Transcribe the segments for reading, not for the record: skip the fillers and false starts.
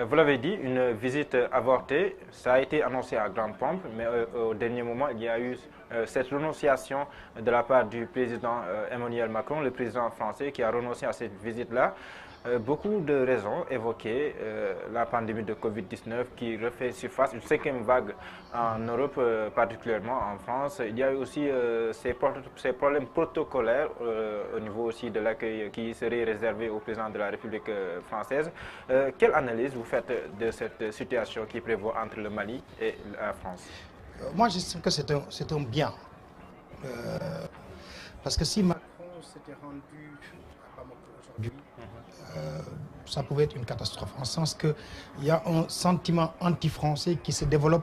Vous l'avez dit, une visite avortée, ça a été annoncé à grande pompe, mais au dernier moment, il y a eu cette renonciation de la part du président Emmanuel Macron, le président français, qui a renoncé à cette visite-là. Beaucoup de raisons évoquées, la pandémie de Covid-19 qui refait surface, une cinquième vague en Europe, particulièrement en France. Il y a eu aussi ces problèmes protocolaires au niveau aussi de l'accueil qui serait réservé au président de la République française. Quelle analyse vous faites de cette situation qui prévaut entre le Mali et la France? Moi, j'estime que c'est un bien. Parce que si Macron s'était rendu à Bamako aujourd'hui, ça pouvait être une catastrophe, en sens qu'il y a un sentiment anti-français qui se développe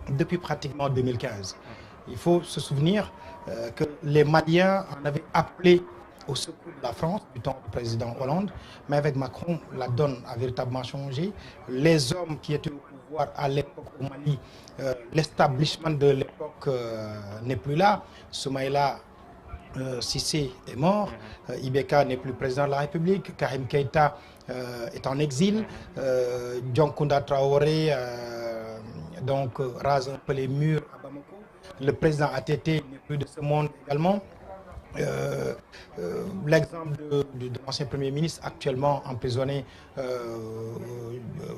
depuis pratiquement 2015. Il faut se souvenir que les Maliens en avaient appelé au secours de la France du temps du président Hollande, mais avec Macron, la donne a véritablement changé. Les hommes qui étaient au pouvoir à l'époque au Mali, l'établissement de l'époque n'est plus là. Soumaïla Cissé est mort, Ibeka n'est plus président de la République, Karim Keïta est en exil, Dioncounda Traoré donc rase un peu les murs à Bamako. Le président ATT n'est plus de ce monde également. L'exemple de l'ancien Premier ministre actuellement emprisonné,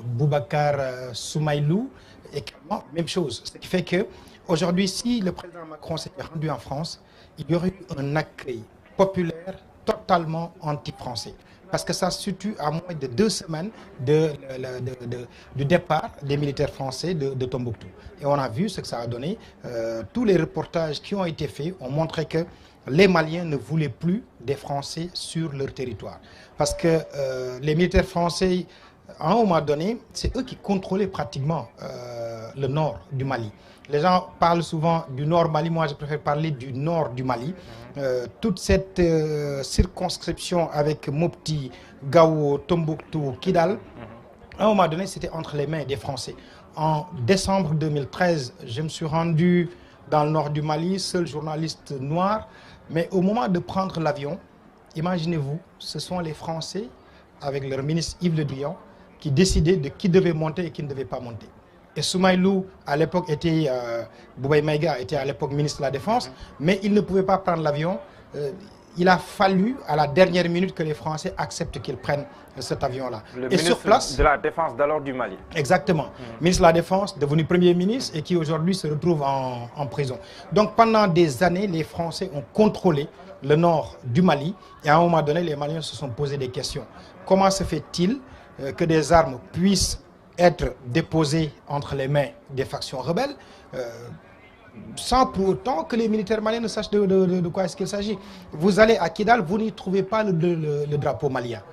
Boubacar Soumaïlou, également, même chose. Ce qui fait que aujourd'hui, si le président Macron s'était rendu en France, il y aurait eu un accueil populaire totalement anti-français. Parce que ça se situe à moins de 2 semaines du départ des militaires français de Tombouctou. Et on a vu ce que ça a donné. Tous les reportages qui ont été faits ont montré que les Maliens ne voulaient plus des Français sur leur territoire. Parce que les militaires français, à un moment donné, c'est eux qui contrôlaient pratiquement le nord du Mali. Les gens parlent souvent du nord Mali, moi je préfère parler du nord du Mali. Toute cette circonscription avec Mopti, Gao, Tombouctou, Kidal, à un moment donné, c'était entre les mains des Français. En décembre 2013, je me suis rendu dans le nord du Mali, seul journaliste noir. Mais au moment de prendre l'avion, imaginez-vous, ce sont les Français, avec leur ministre Yves Le Drian, qui décidaient de qui devait monter et qui ne devait pas monter. Et Soumaïlou, à l'époque, Boubaye Maïga était à l'époque ministre de la Défense, mais il ne pouvait pas prendre l'avion. Il a fallu, à la dernière minute, que les Français acceptent qu'ils prennent cet avion-là. Et sur place, de la Défense d'alors du Mali. Exactement. Ministre de la Défense, devenu Premier ministre et qui aujourd'hui se retrouve en prison. Donc pendant des années, les Français ont contrôlé le nord du Mali. Et à un moment donné, les Maliens se sont posé des questions. Comment se fait-il que des armes puissent être déposées entre les mains des factions rebelles sans pour autant que les militaires maliens ne sachent de quoi est-ce qu'il s'agit. Vous allez à Kidal, vous n'y trouvez pas le drapeau malien.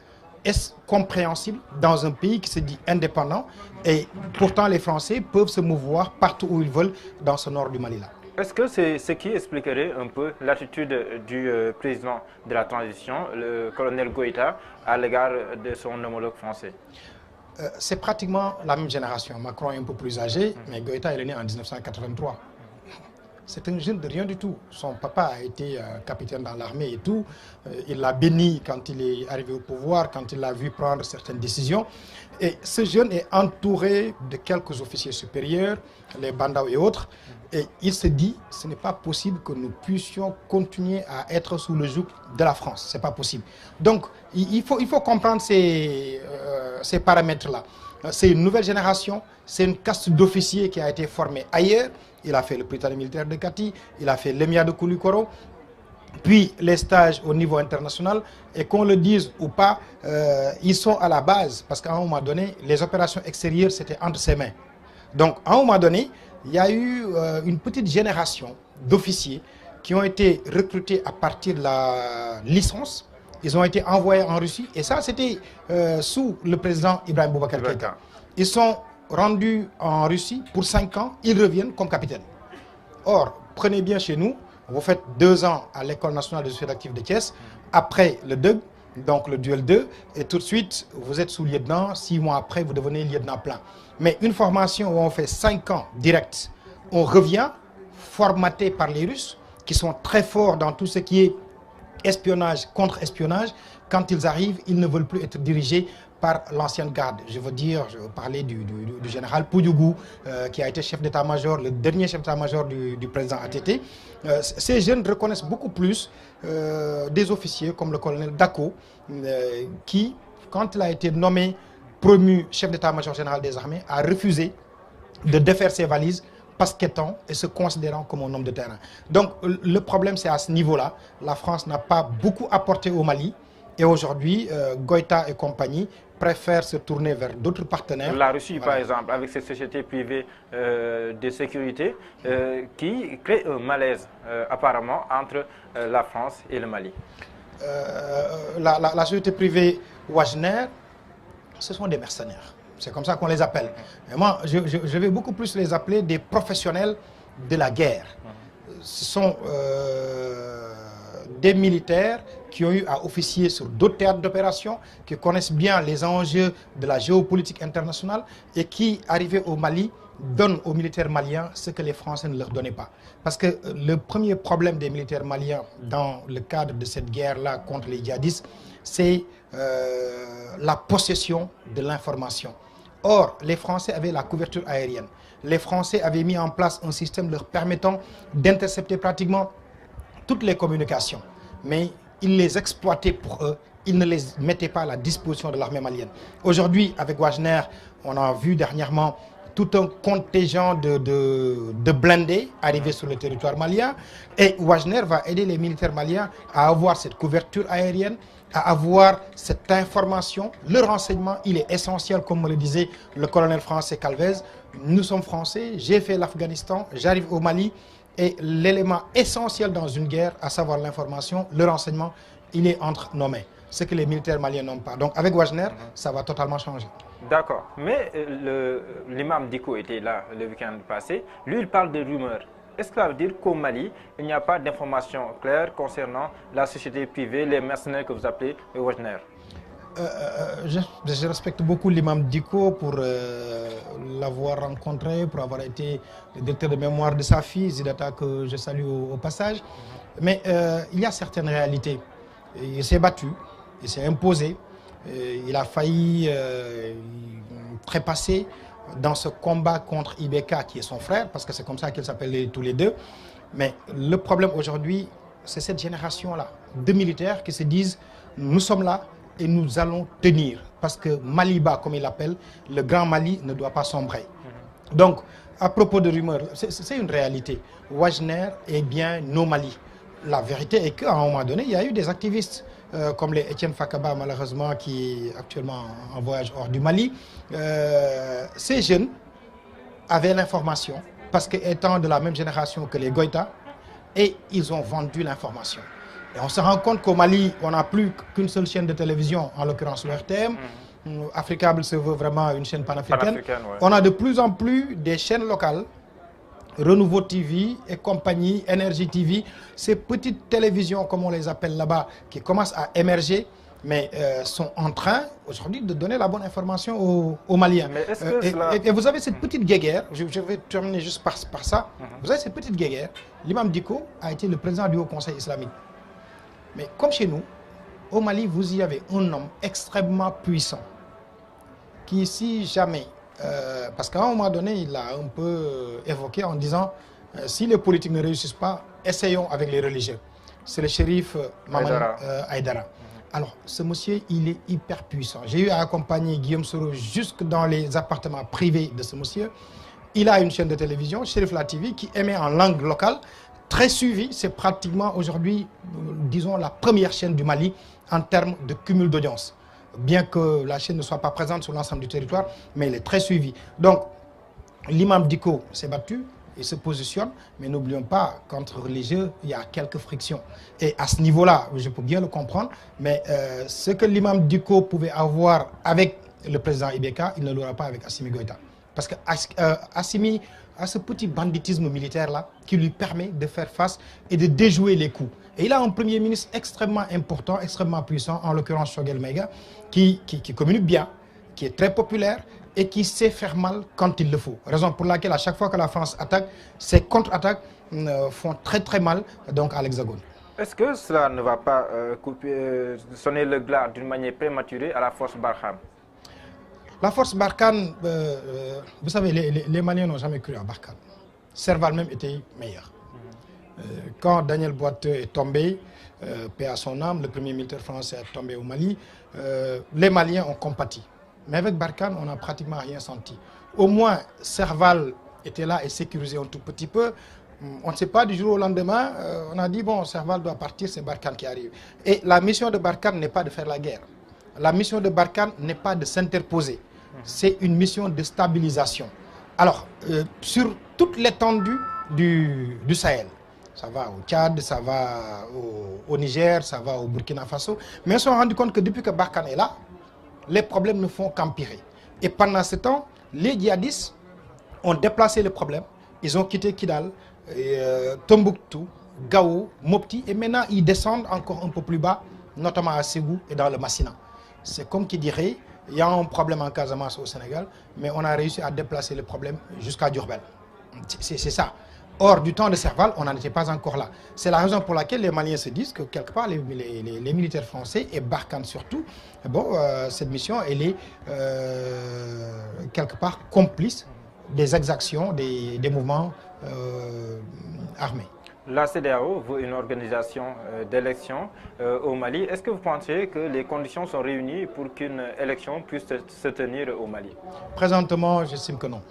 Est-ce compréhensible dans un pays qui se dit indépendant et pourtant les Français peuvent se mouvoir partout où ils veulent dans ce nord du Mali-là? Est-ce que c'est ce qui expliquerait un peu l'attitude du président de la transition, le colonel Goïta, à l'égard de son homologue français? C'est pratiquement la même génération. Macron est un peu plus âgé, mais Goïta est né en 1983. C'est un jeune de rien du tout. Son papa a été capitaine dans l'armée et tout. Il l'a béni quand il est arrivé au pouvoir, quand il l'a vu prendre certaines décisions. Et ce jeune est entouré de quelques officiers supérieurs, les Bandao et autres. Et il se dit, ce n'est pas possible que nous puissions continuer à être sous le joug de la France. Ce n'est pas possible. Donc, il faut comprendre ces paramètres-là. C'est une nouvelle génération, c'est une caste d'officiers qui a été formée ailleurs. Il a fait le Britannique militaire de Kati, il a fait l'EMIA de Koulikoro, puis les stages au niveau international. Et qu'on le dise ou pas, ils sont à la base, parce qu'à un moment donné, les opérations extérieures, c'était entre ses mains. Donc, à un moment donné, il y a eu une petite génération d'officiers qui ont été recrutés à partir de la licence. Ils ont été envoyés en Russie. Et ça, c'était sous le président Ibrahim Boubacar Keïta. Ils sont rendus en Russie pour 5 ans. Ils reviennent comme capitaine. Or, prenez bien chez nous, vous faites 2 ans à l'École nationale de suite active de Thiès. Après le DEG, donc le duel 2, et tout de suite, vous êtes sous lieutenant. 6 mois après, vous devenez lieutenant plein. Mais une formation où on fait 5 ans direct, on revient formaté par les Russes, qui sont très forts dans tout ce qui est espionnage, contre-espionnage. Quand ils arrivent, ils ne veulent plus être dirigés par l'ancienne garde. Je veux parler du général Pouyougou, qui a été chef d'état-major, le dernier chef d'état-major du président ATT. Ces jeunes reconnaissent beaucoup plus des officiers comme le colonel Dako, qui, quand il a été nommé promu chef d'état-major général des armées, a refusé de défaire ses valises parce qu'étant et se considérant comme un homme de terrain. Donc le problème, c'est à ce niveau-là. La France n'a pas beaucoup apporté au Mali. Et aujourd'hui, Goïta et compagnie préfèrent se tourner vers d'autres partenaires. La Russie, par exemple, avec ses sociétés privées de sécurité, qui créent un malaise, apparemment, entre la France et le Mali. La société privée Wagner, ce sont des mercenaires. C'est comme ça qu'on les appelle. Et moi, je vais beaucoup plus les appeler des professionnels de la guerre. Ce sont des militaires qui ont eu à officier sur d'autres théâtres d'opération, qui connaissent bien les enjeux de la géopolitique internationale et qui, arrivés au Mali, donnent aux militaires maliens ce que les Français ne leur donnaient pas. Parce que le premier problème des militaires maliens dans le cadre de cette guerre-là contre les djihadistes, c'est la possession de l'information. Or, les Français avaient la couverture aérienne. Les Français avaient mis en place un système leur permettant d'intercepter pratiquement toutes les communications. Mais ils les exploitaient pour eux. Ils ne les mettaient pas à la disposition de l'armée malienne. Aujourd'hui, avec Wagner, on a vu dernièrement tout un contingent de blindés arriver sur le territoire malien. Et Wagner va aider les militaires maliens à avoir cette couverture aérienne, à avoir cette information. Le renseignement, il est essentiel, comme me le disait le colonel français Calvez. Nous sommes français, j'ai fait l'Afghanistan, j'arrive au Mali. Et l'élément essentiel dans une guerre, à savoir l'information, le renseignement, il est entre nos mains. Ce que les militaires maliens n'ont pas. Donc avec Wagner, ça va totalement changer. D'accord. Mais l'imam Diko était là le week-end passé. Lui, il parle de rumeurs. Est-ce que ça veut dire qu'au Mali, il n'y a pas d'informations claires concernant la société privée, les mercenaires que vous appelez Wagner? Je respecte beaucoup l'imam Diko pour l'avoir rencontré, pour avoir été le directeur de mémoire de sa fille, Zidata, que je salue au passage. Mais il y a certaines réalités. Il s'est battu, il s'est imposé, il a failli trépasser dans ce combat contre Ibeka, qui est son frère, parce que c'est comme ça qu'ils s'appellent tous les deux. Mais le problème aujourd'hui, c'est cette génération-là de militaires qui se disent « nous sommes là et nous allons tenir ». Parce que Maliba, comme il l'appelle, le grand Mali ne doit pas sombrer. Donc, à propos de rumeurs, c'est une réalité. Wagner est bien nos Mali. La vérité est qu'à un moment donné, il y a eu des activistes comme les Etienne Fakaba, malheureusement, qui est actuellement en voyage hors du Mali. Ces jeunes avaient l'information parce qu'étant de la même génération que les Goïta, et ils ont vendu l'information. Et on se rend compte qu'au Mali, on n'a plus qu'une seule chaîne de télévision, en l'occurrence le RTM. Africable se veut vraiment une chaîne panafricaine. Ouais. On a de plus en plus des chaînes locales, Renouveau TV et compagnie, Énergie TV, ces petites télévisions, comme on les appelle là-bas, qui commencent à émerger, mais sont en train aujourd'hui de donner la bonne information aux Maliens. Mais est-ce que cela... et vous avez cette petite guéguerre, je vais terminer juste par ça, vous avez cette petite guéguerre, l'imam Diko a été le président du Haut Conseil islamique. Mais comme chez nous, au Mali, vous y avez un homme extrêmement puissant, qui si jamais... parce qu'à un moment donné, il a un peu évoqué en disant si les politiques ne réussissent pas, essayons avec les religieux. C'est le shérif Maman Aïdara. Alors, ce monsieur, il est hyper puissant. J'ai eu à accompagner Guillaume Soro jusque dans les appartements privés de ce monsieur. Il a une chaîne de télévision, Shérif La TV, qui émet en langue locale, très suivie. C'est pratiquement aujourd'hui, disons, la première chaîne du Mali en termes de cumul d'audience. Bien que la chaîne ne soit pas présente sur l'ensemble du territoire, mais elle est très suivie. Donc, l'imam Diko s'est battu, il se positionne, mais n'oublions pas qu'entre religieux, il y a quelques frictions. Et à ce niveau-là, je peux bien le comprendre, mais ce que l'imam Diko pouvait avoir avec le président Ibeka, il ne l'aura pas avec Assimi Goïta. Parce que Assimi a ce petit banditisme militaire-là qui lui permet de faire face et de déjouer les coups. Et il a un premier ministre extrêmement important, extrêmement puissant, en l'occurrence Choguel Maïga, qui communique bien, qui est très populaire et qui sait faire mal quand il le faut. Raison pour laquelle à chaque fois que la France attaque, ses contre-attaques font très très mal donc, à l'Hexagone. Est-ce que cela ne va pas sonner le glas d'une manière prématurée à la force Barkhane? La force Barkhane, vous savez, les Maliens n'ont jamais cru à Barkhane. Serval même était meilleur. Quand Daniel Boiteux est tombé, paix à son âme, le premier militaire français est tombé au Mali, les Maliens ont compati. Mais avec Barkhane, on n'a pratiquement rien senti. Au moins, Serval était là et sécurisé un tout petit peu. On ne sait pas, du jour au lendemain, on a dit, bon, Serval doit partir, c'est Barkhane qui arrive. Et la mission de Barkhane n'est pas de faire la guerre. La mission de Barkhane n'est pas de s'interposer. C'est une mission de stabilisation. Alors, sur toute l'étendue du Sahel, ça va au Tchad, ça va au Niger, ça va au Burkina Faso, mais on s'est rendu compte que depuis que Barkhane est là, les problèmes ne font qu'empirer. Et pendant ce temps, les djihadistes ont déplacé le problème, ils ont quitté Kidal, Tombouctou, Gao, Mopti, et maintenant ils descendent encore un peu plus bas, notamment à Ségou et dans le Massina. C'est comme qui dirait, il y a un problème en Casamance au Sénégal, mais on a réussi à déplacer le problème jusqu'à Diourbel. C'est ça. Or, du temps de Serval, on n'en était pas encore là. C'est la raison pour laquelle les Maliens se disent que quelque part, les militaires français, et Barkhane surtout, bon, cette mission, elle est quelque part complice des exactions des mouvements armés. La CEDEAO veut une organisation d'élections au Mali. Est-ce que vous pensez que les conditions sont réunies pour qu'une élection puisse se tenir au Mali? Présentement, j'estime que non.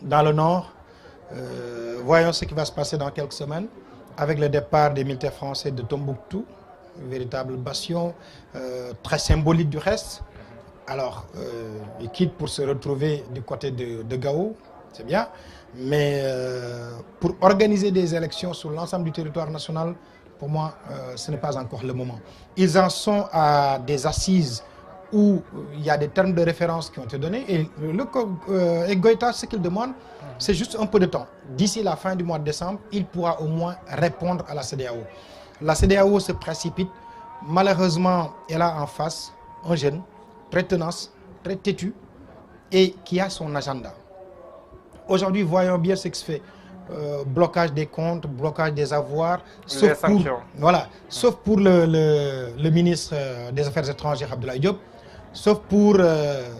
Dans le Nord, voyons ce qui va se passer dans quelques semaines avec le départ des militaires français de Tombouctou, une véritable bastion très symbolique du reste. Alors, ils quittent pour se retrouver du côté de Gao, c'est bien, mais pour organiser des élections sur l'ensemble du territoire national, pour moi, ce n'est pas encore le moment. Ils en sont à des assises où il y a des termes de référence qui ont été donnés. Et Goïta, ce qu'il demande, c'est juste un peu de temps. D'ici la fin du mois de décembre, il pourra au moins répondre à la CEDEAO. La CEDEAO se précipite. Malheureusement, elle a en face un jeune très tenace, très têtu et qui a son agenda. Aujourd'hui, voyons bien ce qui se fait. Blocage des comptes, blocage des avoirs, sauf pour le ministre des Affaires étrangères, Abdoulaye Diop, sauf pour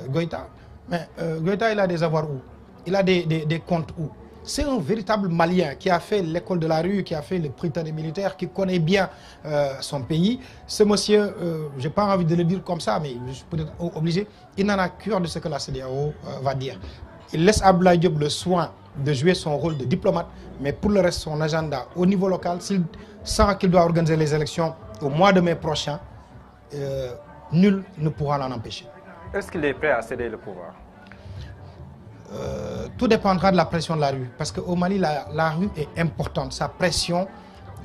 Goïta. Mais Goïta, il a des avoirs où? Il a des comptes où? C'est un véritable Malien qui a fait l'école de la rue, qui a fait le Prytanée militaire, qui connaît bien son pays. Ce monsieur, je n'ai pas envie de le dire comme ça, mais je suis peut-être obligé, il n'en a cure de ce que la CEDEAO va dire. Il laisse Abdoulaye Diop le soin de jouer son rôle de diplomate, mais pour le reste, son agenda au niveau local, s'il sent qu'il doit organiser les élections au mois de mai prochain, nul ne pourra l'en empêcher. Est-ce qu'il est prêt à céder le pouvoir? Tout dépendra de la pression de la rue, parce qu'au Mali, la rue est importante. Sa pression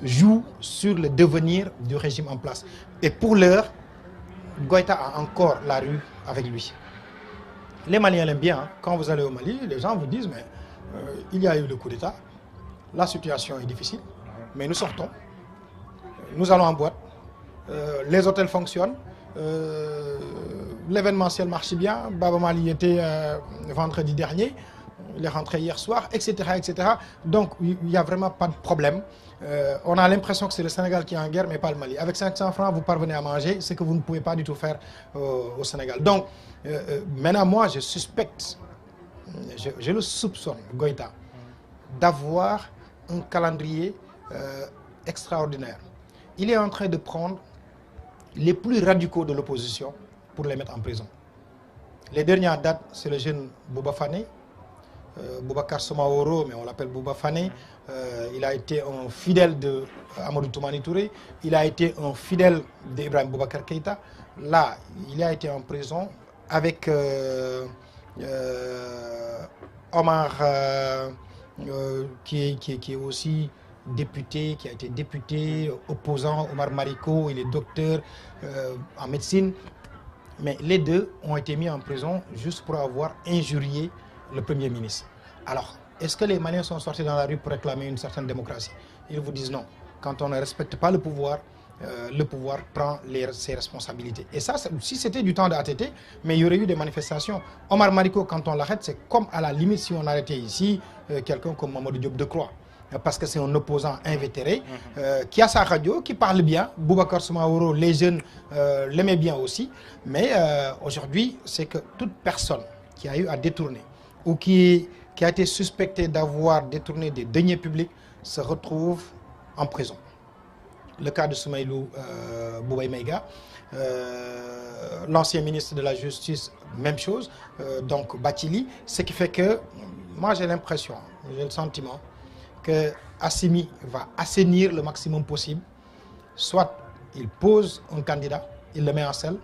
joue sur le devenir du régime en place. Et pour l'heure, Goïta a encore la rue avec lui. Les Maliens l'aiment bien. Hein. Quand vous allez au Mali, les gens vous disent, mais il y a eu le coup d'État, la situation est difficile, mais nous sortons, nous allons en boîte, les hôtels fonctionnent, l'événementiel marche bien. Baba Mali était vendredi dernier, il est rentré hier soir, etc., etc. Donc il n'y a vraiment pas de problème. On a l'impression que c'est le Sénégal qui est en guerre, mais pas le Mali. Avec 500 francs, vous parvenez à manger, ce que vous ne pouvez pas du tout faire au Sénégal. Donc maintenant, moi, je suspecte, je le soupçonne, Goïta, d'avoir un calendrier extraordinaire. Il est en train de prendre les plus radicaux de l'opposition pour les mettre en prison. Les dernières dates, c'est le jeune Bouba Fane, Boubacar Somaoro, mais on l'appelle Bouba Fane. Il a été un fidèle de Amadou Toumani Touré, il a été un fidèle d'Ibrahim Boubacar Keïta. Là, il a été en prison avec Omar, qui est aussi député, qui a été député, opposant, Omar Mariko, il est docteur en médecine. Mais les deux ont été mis en prison juste pour avoir injurié le Premier ministre. Alors, est-ce que les Maliens sont sortis dans la rue pour réclamer une certaine démocratie? Ils vous disent non. Quand on ne respecte pas le pouvoir prend ses responsabilités. Et ça, si c'était du temps de ATT, mais il y aurait eu des manifestations. Omar Mariko, quand on l'arrête, c'est comme à la limite si on arrêtait ici quelqu'un comme Mamadou Diop Decroix. parce que c'est un opposant invétéré, qui a sa radio, qui parle bien. Boubacar Soumaoro, les jeunes l'aimaient bien aussi. Mais aujourd'hui, c'est que toute personne qui a eu à détourner ou qui a été suspecté d'avoir détourné des deniers publics se retrouve en prison. Le cas de Soumaïlou Boubaï Maïga, l'ancien ministre de la Justice, même chose, donc Bathily, ce qui fait que moi j'ai l'impression, j'ai le sentiment que Assimi va assainir le maximum possible, soit il pose un candidat, il le met en selle,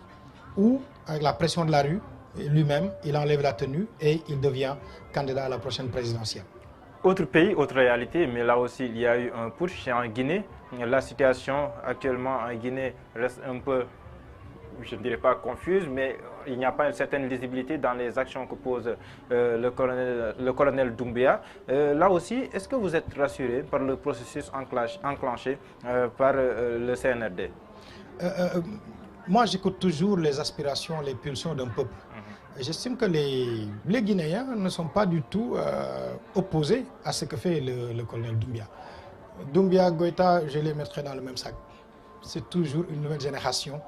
ou avec la pression de la rue, lui-même, il enlève la tenue et il devient candidat à la prochaine présidentielle. Autre pays, autre réalité, mais là aussi il y a eu un putsch en Guinée. La situation actuellement en Guinée reste un peu, je ne dirais pas confuse, mais il n'y a pas une certaine lisibilité dans les actions que pose le colonel Doumbia. Là aussi, est-ce que vous êtes rassuré par le processus enclenché par le CNRD? Moi, j'écoute toujours les aspirations, les pulsions d'un peuple. J'estime que les Guinéens ne sont pas du tout opposés à ce que fait le colonel Doumbia. Doumbia, Goïta, je les mettrai dans le même sac. C'est toujours une nouvelle génération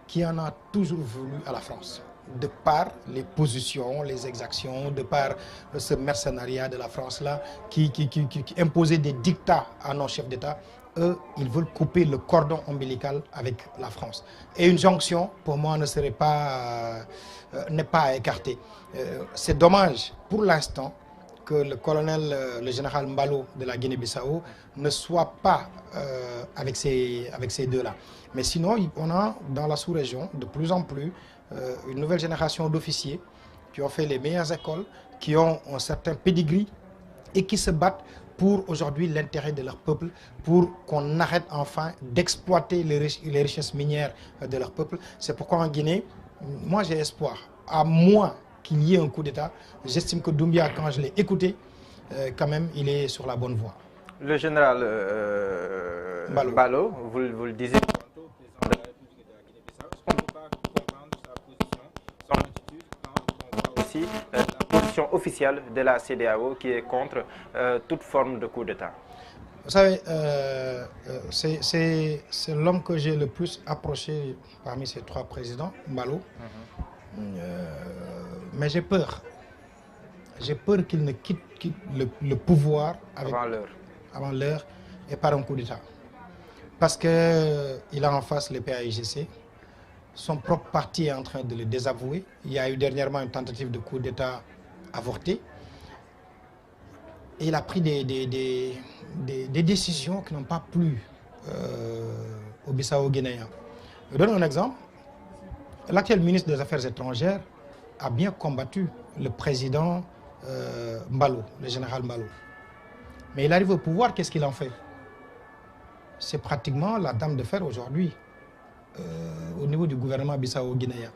qui en a toujours voulu à la France. De par les positions, les exactions, de par ce mercenariat de la France-là qui imposait des dictats à nos chefs d'État, eux, ils veulent couper le cordon ombilical avec la France. Et une jonction, pour moi, n'est pas à écarter. C'est dommage, pour l'instant, que le colonel, le général Mbalo de la Guinée-Bissau ne soit pas avec ces deux-là. Mais sinon, on a dans la sous-région de plus en plus une nouvelle génération d'officiers qui ont fait les meilleures écoles, qui ont un certain pedigree et qui se battent pour aujourd'hui l'intérêt de leur peuple, pour qu'on arrête enfin d'exploiter les richesses minières de leur peuple. C'est pourquoi en Guinée, moi j'ai espoir, à moins qu'il y ait un coup d'État. J'estime que Doumbia, quand je l'ai écouté, quand même, il est sur la bonne voie. Le général Mbalo, vous le disiez tantôt, président de la République de la Guinée-Bissau, est-ce qu'on ne peut pas comprendre sa position, son attitude, quand on voit aussi la position officielle de la CEDEAO qui est contre toute forme de coup d'État? Vous savez, c'est l'homme que j'ai le plus approché parmi ces trois présidents, Mbalo. Mais j'ai peur. J'ai peur qu'il ne quitte le pouvoir avant l'heure et par un coup d'État. Parce qu'il a en face le PAIGC. Son propre parti est en train de le désavouer. Il y a eu dernièrement une tentative de coup d'État avortée. Et il a pris des décisions qui n'ont pas plu aux Bissau-Guinéens. Je donne un exemple. L'actuel ministre des Affaires étrangères a bien combattu le président Mbalo, le général Mbalo. Mais il arrive au pouvoir, qu'est-ce qu'il en fait? C'est pratiquement la dame de fer aujourd'hui au niveau du gouvernement bissau-guinéen.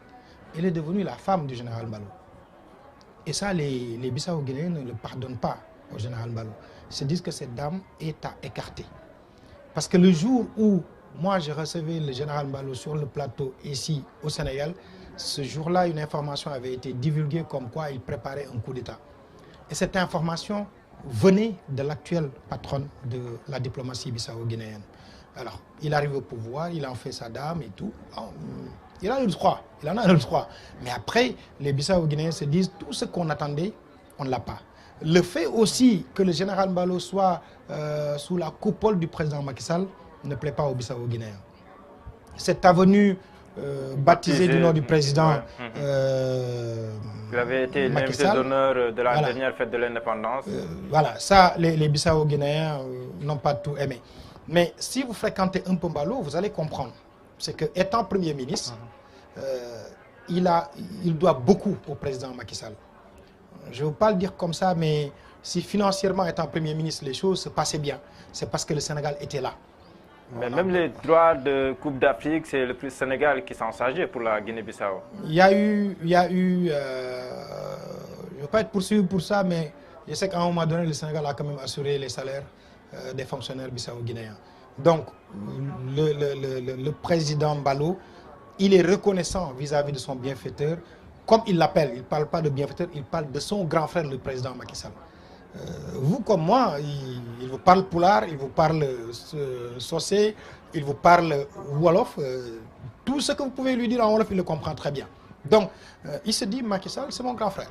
Elle est devenue la femme du général Mbalo. Et ça, les Bissau-Guinéens ne le pardonnent pas au général Mbalo. Ils se disent que cette dame est à écarter. Parce que le jour où moi je recevais le général Mbalo sur le plateau ici au Sénégal, ce jour-là, une information avait été divulguée comme quoi il préparait un coup d'État. Et cette information venait de l'actuelle patronne de la diplomatie bissau-guinéenne. Alors, il arrive au pouvoir, il en fait sa dame et tout. Il en a le droit, Mais après, les Bissau-Guinéens se disent tout ce qu'on attendait, on ne l'a pas. Le fait aussi que le général Mbalo soit sous la coupole du président Macky Sall ne plaît pas aux Bissau-Guinéens. Cette avenue baptisée du nom du président il avait été l'invité d'honneur de la dernière fête de l'indépendance. Voilà, ça, les Bissau-Guinéens n'ont pas tout aimé. Mais si vous fréquentez un peu Mbalo, vous allez comprendre. C'est qu'étant Premier ministre, il doit beaucoup au président Macky Sall. Je ne veux pas le dire comme ça, mais si financièrement, étant Premier ministre, les choses se passaient bien, c'est parce que le Sénégal était là. Mais même les droits de Coupe d'Afrique, c'est le Sénégal qui s'en chargeait pour la Guinée-Bissau. Il y a eu je ne veux pas être poursuivi pour ça, mais je sais qu'à un moment donné, le Sénégal a quand même assuré les salaires des fonctionnaires bissau-guinéens. Donc, le président Mbalo, il est reconnaissant vis-à-vis de son bienfaiteur, comme il l'appelle. Il ne parle pas de bienfaiteur, il parle de son grand frère, le président Macky Sall. Vous comme moi, il vous parle pulaar, il vous parle socé, il vous parle wolof. Tout ce que vous pouvez lui dire en wolof, il le comprend très bien. Donc, il se dit, Macky Sall, c'est mon grand frère.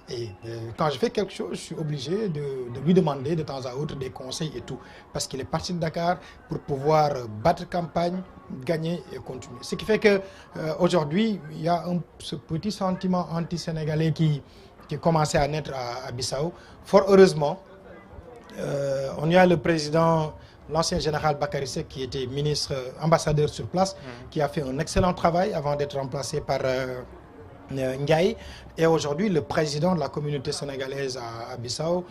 Et quand je fais quelque chose, je suis obligé de lui demander de temps à autre des conseils et tout. Parce qu'il est parti de Dakar pour pouvoir battre campagne, gagner et continuer. Ce qui fait qu'aujourd'hui, il y a ce petit sentiment anti-sénégalais qui commençait à naître à Bissau. Fort heureusement, on y a le président, l'ancien général Bakary Seck, qui était ministre, ambassadeur sur place, qui a fait un excellent travail avant d'être remplacé par Ndiaye. Et aujourd'hui, le président de la communauté sénégalaise à Bissau,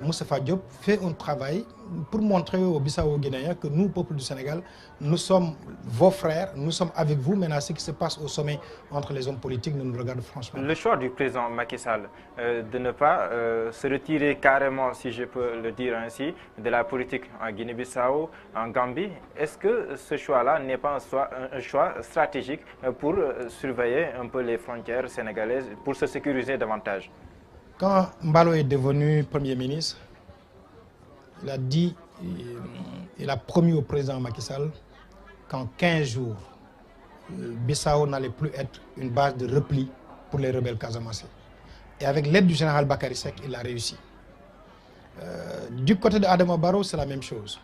Moustapha Diop, fait un travail pour montrer aux Bissau-Guinéens que nous, peuple du Sénégal, nous sommes vos frères, nous sommes avec vous. Maintenant, ce qui se passe au sommet entre les hommes politiques nous regarde franchement. Le choix du président Macky Sall de ne pas se retirer carrément, si je peux le dire ainsi, de la politique en Guinée-Bissau, en Gambie, est-ce que ce choix-là n'est pas un choix stratégique pour surveiller un peu les frontières sénégalaises, pour se sécuriser davantage? Quand Mbalo est devenu Premier ministre, il a dit, il a promis au président Macky Sall qu'en 15 jours, Bissau n'allait plus être une base de repli pour les rebelles casamançais. Et avec l'aide du général Bakary Seck, il a réussi. Du côté de Adama Barrow, c'est la même chose.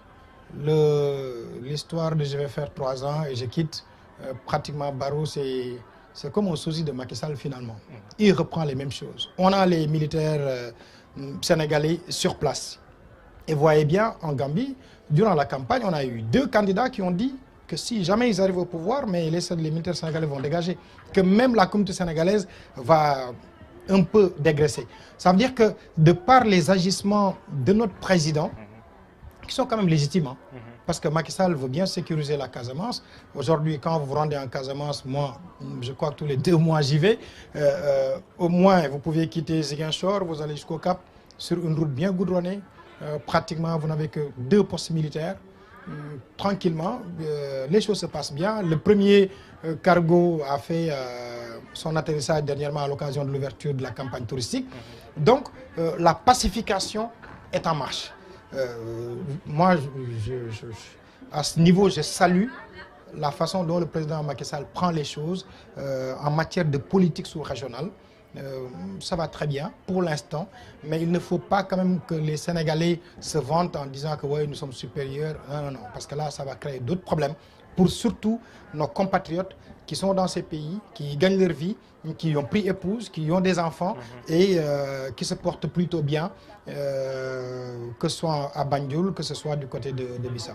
L'histoire de je vais faire 3 ans et je quitte, pratiquement Barrow, c'est comme un sosie de Macky Sall finalement. Il reprend les mêmes choses. On a les militaires sénégalais sur place. Et vous voyez bien, en Gambie, durant la campagne, on a eu 2 candidats qui ont dit que si jamais ils arrivent au pouvoir, mais les militaires sénégalais vont dégager. Que même la communauté sénégalaise va un peu dégraisser. Ça veut dire que de par les agissements de notre président, qui sont quand même légitimes, hein, parce que Macky Sall veut bien sécuriser la Casamance. Aujourd'hui, quand vous vous rendez en Casamance, moi, je crois que tous les 2 mois, j'y vais. Au moins, vous pouvez quitter Ziguinchor, vous allez jusqu'au Cap, sur une route bien goudronnée. Pratiquement, vous n'avez que 2 postes militaires. Tranquillement, les choses se passent bien. Le premier cargo a fait son atterrissage dernièrement à l'occasion de l'ouverture de la campagne touristique. Donc, la pacification est en marche. Moi, à ce niveau, je salue la façon dont le président Macky Sall prend les choses en matière de politique sous-régionale. Ça va très bien pour l'instant, mais il ne faut pas quand même que les Sénégalais se vantent en disant que ouais, nous sommes supérieurs. Non, non, non, parce que là, ça va créer d'autres problèmes pour surtout nos compatriotes qui sont dans ces pays, qui gagnent leur vie, qui ont pris épouse, qui ont des enfants et qui se portent plutôt bien, que ce soit à Banjul, que ce soit du côté de Bissau.